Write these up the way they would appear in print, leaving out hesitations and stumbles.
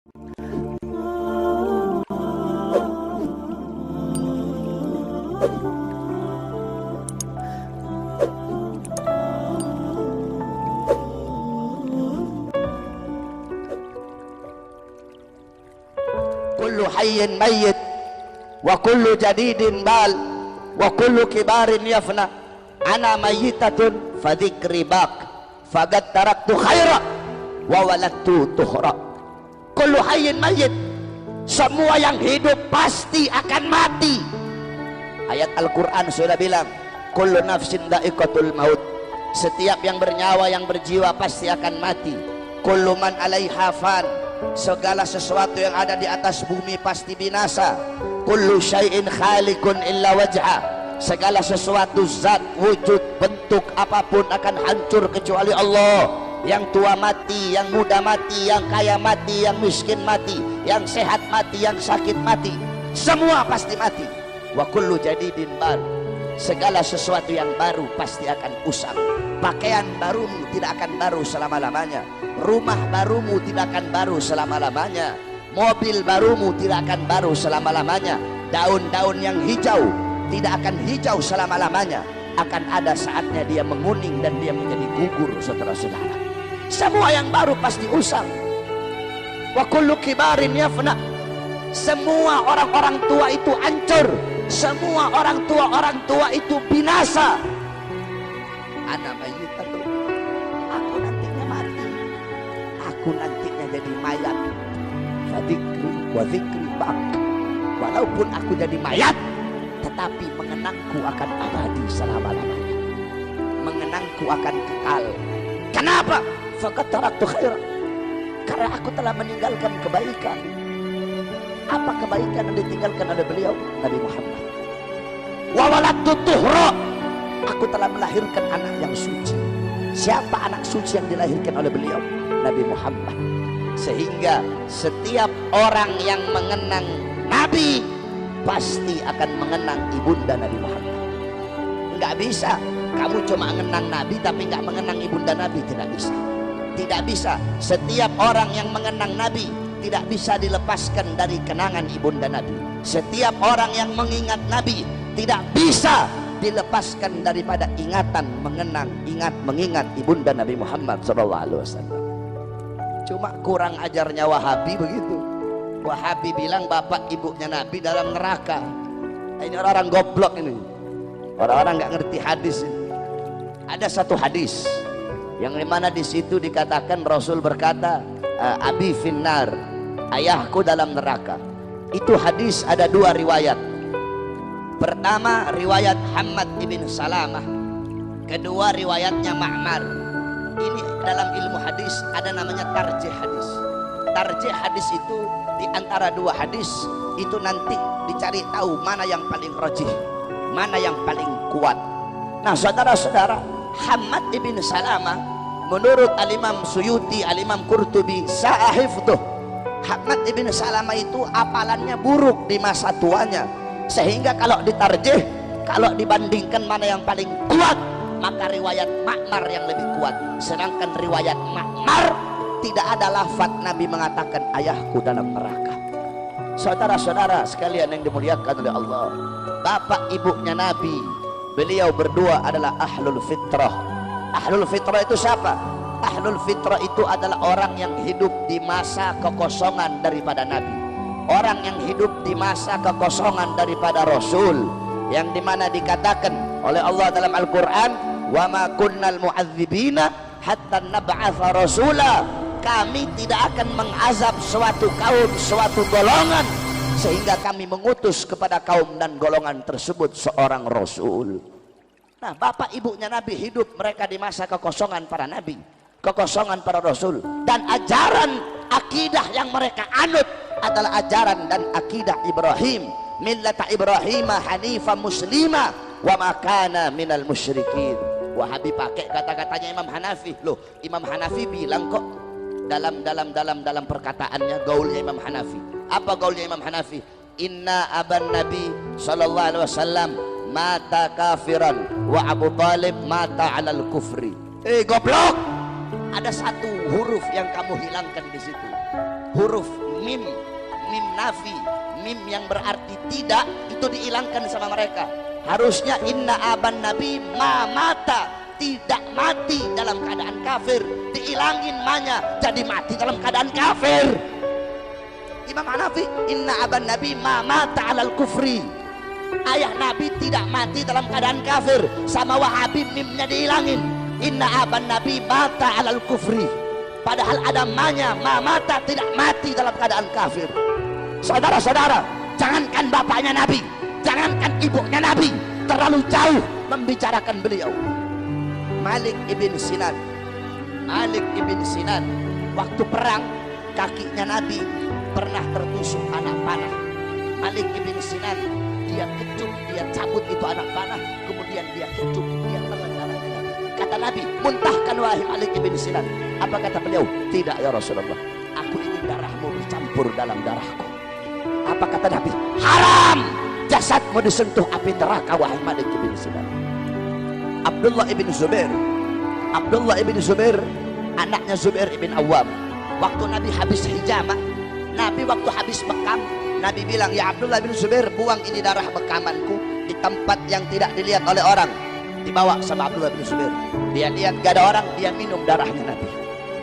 Kullu hayyin mayyit wa kullu jadidin bal wa kullu kibarin yafna ana mayyitatun fadhikri bak faqad taraktu khaira wa waladtu tuhra. Kullu hayyin mayyit, semua yang hidup pasti akan mati. Ayat Al-Quran sudah bilang kullu nafsin dha'iqatul maut, setiap yang bernyawa, yang berjiwa pasti akan mati. Kullu man 'alaiha fan, segala sesuatu yang ada di atas bumi pasti binasa. Kullu syai'in khaliqun illa wajha, segala sesuatu zat, wujud, bentuk apapun akan hancur kecuali Allah. Yang tua mati, yang muda mati, yang kaya mati, yang miskin mati, yang sehat mati, yang sakit mati, semua pasti mati. Wa kullu jadidin baru, segala sesuatu yang baru pasti akan usang. Pakaian barumu tidak akan baru selama-lamanya, rumah barumu tidak akan baru selama-lamanya, mobil barumu tidak akan baru selama-lamanya, daun-daun yang hijau tidak akan hijau selama-lamanya, akan ada saatnya dia menguning dan dia menjadi gugur, saudara-saudara. Semua yang baru pasti usang. Wa kullu kibarin yafna, semua orang-orang tua itu hancur, semua orang tua itu binasa. Ana mayyitun, aku nantinya mati, aku nantinya jadi mayat. Fadzikri wa dzikri bak, walaupun aku jadi mayat, tetapi mengenangku akan abadi selama-lamanya, mengenangku akan kekal. Kenapa? Faqad taraktu khaira, karena aku telah meninggalkan kebaikan. Apa kebaikan yang ditinggalkan oleh beliau? Nabi Muhammad. Wa waladtu tuhra, aku telah melahirkan anak yang suci. Siapa anak suci yang dilahirkan oleh beliau? Nabi Muhammad. Sehingga setiap orang yang mengenang Nabi pasti akan mengenang ibunda Nabi Muhammad. Enggak bisa kamu cuma mengenang Nabi tapi enggak mengenang ibunda Nabi, tidak bisa. Tidak bisa. Setiap orang yang mengenang Nabi tidak bisa dilepaskan dari kenangan ibunda Nabi. Setiap orang yang mengingat Nabi tidak bisa dilepaskan daripada ingatan mengingat ibunda Nabi Muhammad SAW. Cuma kurang ajarnya Wahabi begitu. Wahabi bilang bapak ibunya Nabi dalam neraka. Ini orang-orang goblok ini, orang-orang nggak ngerti hadis ini. Ada satu hadis yang dimana di situ dikatakan Rasul berkata, abi finnar, ayahku dalam neraka. Itu hadis ada dua riwayat. Pertama riwayat Hammad ibn Salamah, kedua riwayatnya Ma'mar. Ini dalam ilmu hadis ada namanya tarjih hadis. Tarjih hadis itu di antara dua hadis itu nanti dicari tahu mana yang paling rajih, mana yang paling kuat. Nah saudara-saudara, Hammad ibn Salamah menurut Al-Imam Suyuti, Al-Imam Qurtubi, sa'ahifduh, Hammad ibn Salamah itu apalannya buruk di masa tuanya, sehingga kalau ditarjih, kalau dibandingkan mana yang paling kuat, maka riwayat Ma'mar yang lebih kuat. Sedangkan riwayat Ma'mar tidak ada lafaz Nabi mengatakan ayahku dalam neraka. Saudara-saudara sekalian yang dimuliakan oleh Allah, bapak ibunya Nabi, beliau berdua adalah ahlul fitrah. Ahlul fitrah itu siapa? Ahlul fitrah itu adalah orang yang hidup di masa kekosongan daripada Nabi, orang yang hidup di masa kekosongan daripada Rasul, yang dimana dikatakan oleh Allah dalam Al-Quran, wa ma kunnal mu'adzibina hatta nab'atha rasula, kami tidak akan mengazab suatu kaum, suatu golongan sehingga kami mengutus kepada kaum dan golongan tersebut seorang Rasul. Nah bapak ibunya Nabi hidup mereka di masa kekosongan para Nabi, kekosongan para Rasul, dan ajaran akidah yang mereka anut adalah ajaran dan akidah Ibrahim, millata Ibrahimah hanifah muslimah wa makana minal musyrikin. Wahabi pakai kata-katanya Imam Hanafi. Loh, Imam Hanafi bilang kok dalam perkataannya, gaulnya Imam Hanafi. Apa gaulnya Imam Hanafi? Inna aban Nabi sallallahu alaihi wasallam mata kafiran wa Abu Talib mata alal kufri. Goblok, ada satu huruf yang kamu hilangkan di situ, huruf mim nafi, mim yang berarti tidak, itu dihilangkan sama mereka. Harusnya inna aban nabi ma mata, tidak mati dalam keadaan kafir, dihilangin manya jadi mati dalam keadaan kafir. Imam Hanafi, inna aban nabi ma mata alal kufri, ayah nabi tidak mati dalam keadaan kafir. Sama Wahabi mimnya dihilangin, inna aban nabi mata alal kufri, padahal ada manya ma mata, tidak mati dalam keadaan kafir. Saudara-saudara, jangankan bapaknya nabi, jangankan ibunya nabi, terlalu jauh membicarakan beliau. Malik ibn Sinan, Malik ibn Sinan, waktu perang kakinya nabi pernah tertusuk anak panah. Malik ibn Sinan, dia kecup, dia cabut itu anak panah, kemudian dia kecup, dia telan darahnya nabi. Kata nabi, muntahkan wahai Malik ibn Sinan. Apa kata beliau? Tidak ya Rasulullah, aku ingin darahmu bercampur dalam darahku. Apa kata nabi? Haram jasadmu disentuh api neraka wahai Malik ibn Sinan. Abdullah ibn Zubair, Abdullah ibn Zubair anaknya Zubair ibn Awam, waktu nabi habis hijamah, nabi waktu habis bekam, nabi bilang, ya Abdullah ibn Zubair, buang ini darah bekamanku di tempat yang tidak dilihat oleh orang. Dibawa sama Abdullah ibn Zubair, dia lihat gak ada orang, dia minum darahnya nabi.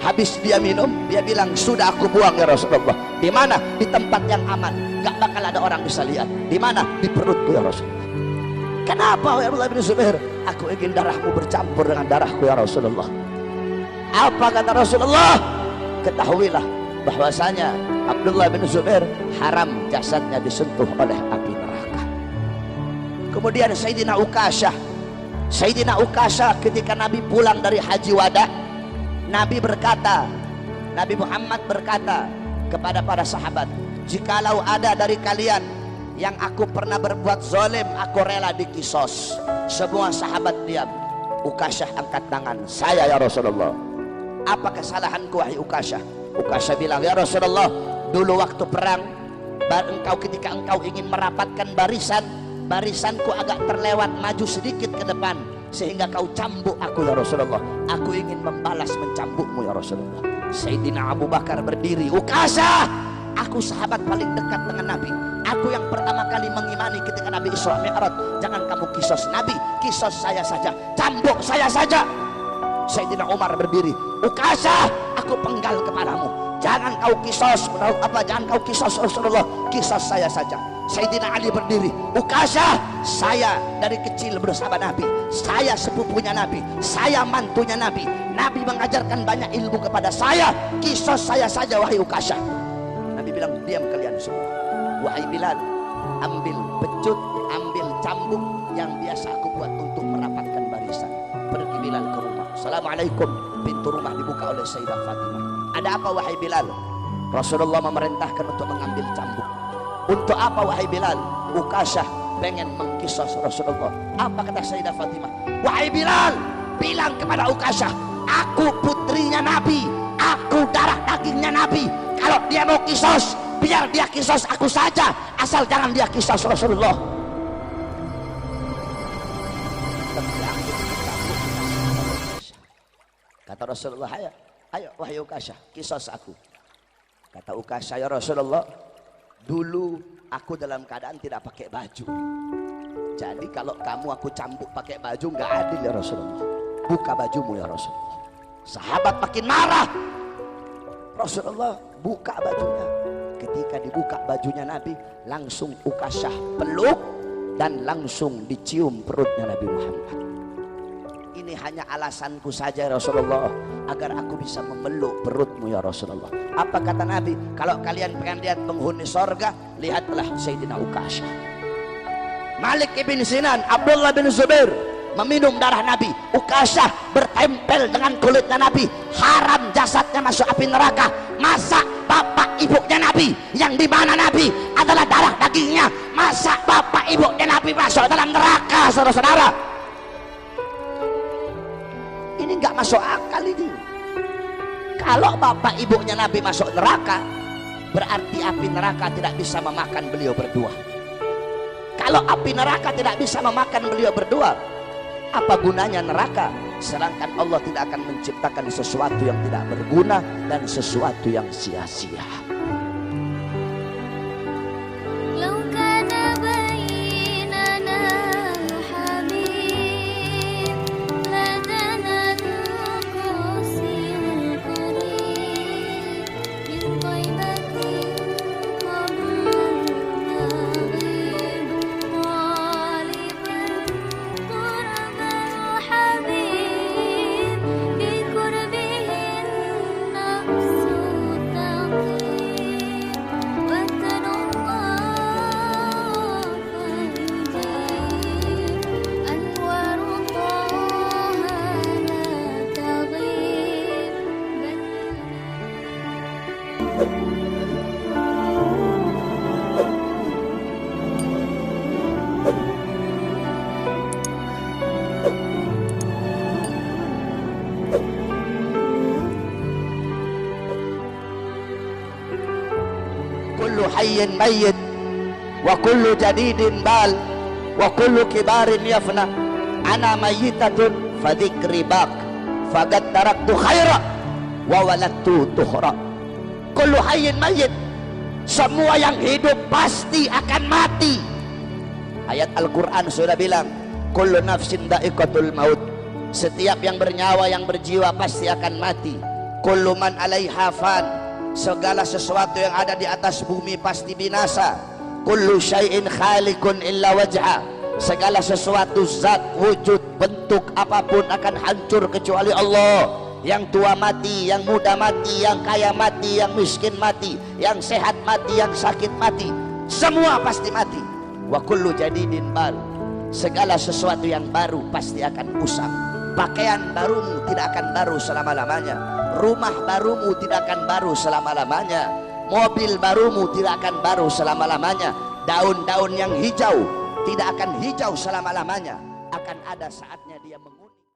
Habis dia minum, dia bilang, sudah aku buang ya Rasulullah. Di mana? Di tempat yang aman, gak bakal ada orang bisa lihat. Di mana? Di perutku ya Rasulullah. Kenapa ya Abdullah bin Zubair? Aku ingin darahmu bercampur dengan darahku ya Rasulullah. Apa kata Rasulullah? Ketahuilah bahwasanya Abdullah bin Zubair haram jasadnya disentuh oleh api neraka. Kemudian Sayyidina Ukasyah, Sayyidina Ukasyah ketika Nabi pulang dari haji wada, Nabi berkata, Nabi Muhammad berkata kepada para sahabat, jikalau ada dari kalian yang aku pernah berbuat zalim, aku rela dikisos. Semua sahabat diam. Ukasyah angkat tangan, saya ya Rasulullah. Apa kesalahanku wahai Ukasyah? Ukasyah bilang, ya Rasulullah, dulu waktu perang, ketika engkau ingin merapatkan barisan, barisanku agak terlewat maju sedikit ke depan, sehingga kau cambuk aku ya Rasulullah. Aku ingin membalas mencambukmu ya Rasulullah. Sayyidina Abu Bakar berdiri, Ukasyah, aku sahabat paling dekat dengan Nabi, aku yang pertama kali mengimani ketika Nabi Isra Mi'raj. Jangan kamu kisos Nabi, kisos saya saja, cambuk saya saja. Sayyidina Umar berdiri, Ukasyah, aku penggal kepadamu, jangan kau kisos, jangan kau kisos Rasulullah, kisos saya saja. Sayyidina Ali berdiri, Ukasyah, saya dari kecil bersama Nabi, saya sepupunya Nabi, saya mantunya Nabi, Nabi mengajarkan banyak ilmu kepada saya, kisos saya saja wahai Ukasyah. Nabi bilang, diam kalian semua. Wahai Bilal, ambil pecut, ambil cambuk yang biasa aku buat untuk merapatkan barisan. Pergi Bilal ke rumah. Assalamualaikum. Pintu rumah dibuka oleh Sayyidah Fatimah. Ada apa wahai Bilal? Rasulullah memerintahkan untuk mengambil cambuk. Untuk apa wahai Bilal? Ukasyah pengen mengkisos Rasulullah. Apa kata Sayyidah Fatimah? Wahai Bilal, bilang kepada Ukasyah, aku putrinya Nabi, aku darah dagingnya Nabi. Kalau dia mau kisos, biar dia kisos aku saja, asal jangan dia kisos Rasulullah. Kata Rasulullah, ayo wahai Ukasyah, kisos aku. Kata Ukasyah, ya Rasulullah, dulu aku dalam keadaan tidak pakai baju, jadi kalau kamu aku cambuk pakai baju nggak adil ya Rasulullah. Buka bajumu ya Rasulullah. Sahabat makin marah. Rasulullah buka bajunya. Ketika dibuka bajunya Nabi, langsung Ukasyah peluk dan langsung dicium perutnya Nabi Muhammad. Ini hanya alasanku saja Rasulullah, agar aku bisa memeluk perutmu ya Rasulullah. Apa kata Nabi? Kalau kalian pengen lihat penghuni sorga, lihatlah Sayyidina Ukasyah. Malik ibn Sinan, Abdullah bin Zubair meminum darah Nabi. Ukasyah bertempel dengan kulitnya Nabi, haram jasadnya masuk api neraka. Masa bapak ibunya Nabi, yang dimana Nabi adalah darah dagingnya, masa bapak ibunya Nabi masuk dalam neraka? Saudara-saudara, ini nggak masuk akal ini. Kalau bapak ibunya Nabi masuk neraka, berarti api neraka tidak bisa memakan beliau berdua. Kalau api neraka tidak bisa memakan beliau berdua, apa gunanya neraka? Sedangkan Allah tidak akan menciptakan sesuatu yang tidak berguna dan sesuatu yang sia-sia. kullu hayyin mayyit wa kullu jadidin bal wa kullu kibarin yafna ana mayyitatun fadzikri bak faqad taraktu khaira wa waladtu tuhra. Kullu hayyin mayyit, semua yang hidup pasti akan mati. Ayat Al-Quran sudah bilang kullu nafsin dha'iqatul maut, setiap yang bernyawa yang berjiwa pasti akan mati. Kullu man 'alaiha fan, segala sesuatu yang ada di atas bumi pasti binasa. Kullu syai'in khaliqun illa wajha, segala sesuatu zat wujud bentuk apapun akan hancur kecuali Allah. Yang tua mati, yang muda mati, yang kaya mati, yang miskin mati, yang sehat mati, yang sakit mati, semua pasti mati. Wa kullu jadidin bal, segala sesuatu yang baru pasti akan usang. Pakaian barumu tidak akan baru selama-lamanya, rumah barumu tidak akan baru selama-lamanya, mobil barumu tidak akan baru selama-lamanya, daun-daun yang hijau tidak akan hijau selama-lamanya, akan ada saatnya dia mengubah.